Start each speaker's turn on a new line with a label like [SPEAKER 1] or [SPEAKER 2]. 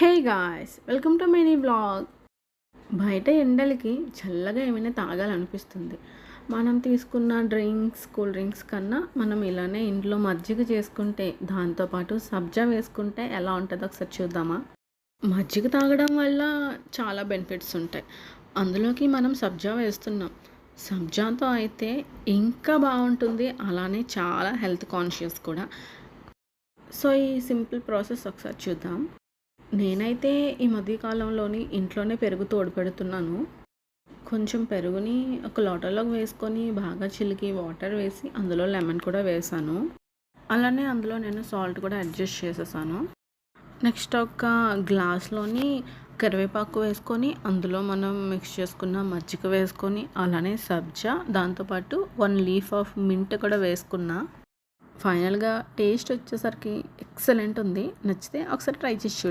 [SPEAKER 1] Hey guys, welcome to mini vlog. బయట ఎండలకి చల్లగా ఏమైనా తాగాలనిపిస్తుంది. మనం తీసుకున్న డ్రింక్స్, కూల్ డ్రింక్స్ కన్నా మనం ఇలానే ఇంట్లో మజ్జిగ చేసుకుంటే, దాంతోపాటు సబ్జా వేసుకుంటే ఎలా ఉంటుందో ఒకసారి చూద్దామా? మజ్జిగ తాగడం వల్ల చాలా బెనిఫిట్స్ ఉంటాయి. అందులోకి మనం సబ్జా వేస్తున్నాం. సబ్జాతో అయితే ఇంకా బాగుంటుంది. అలానే చాలా హెల్త్ కాన్షియస్ కూడా. సో ఈ సింపుల్ ప్రాసెస్ ఒకసారి చూద్దాం. నేనైతే ఈ మధ్య కాలంలోని ఇంట్లోనే పెరుగు తోడుపెడుతున్నాను. కొంచెం పెరుగుని ఒక లోటాలోకి వేసుకొని బాగా చిలికి వాటర్ వేసి అందులో లెమన్ కూడా వేసాను. అలానే అందులో నేను సాల్ట్ కూడా అడ్జస్ట్ చేసేసాను. నెక్స్ట్ ఒక గ్లాస్లోని కరివేపాకు వేసుకొని అందులో మనం మిక్స్ చేసుకున్న మజ్జిగ వేసుకొని అలానే సబ్జా, దాంతోపాటు 1 లీఫ్ ఆఫ్ మింట్ కూడా వేసుకున్నా. ఫైనల్గా టేస్ట్ వచ్చేసరికి ఎక్సలెంట్ ఉంది. నచ్చితే ఒకసారి ట్రై చేసి చూడండి.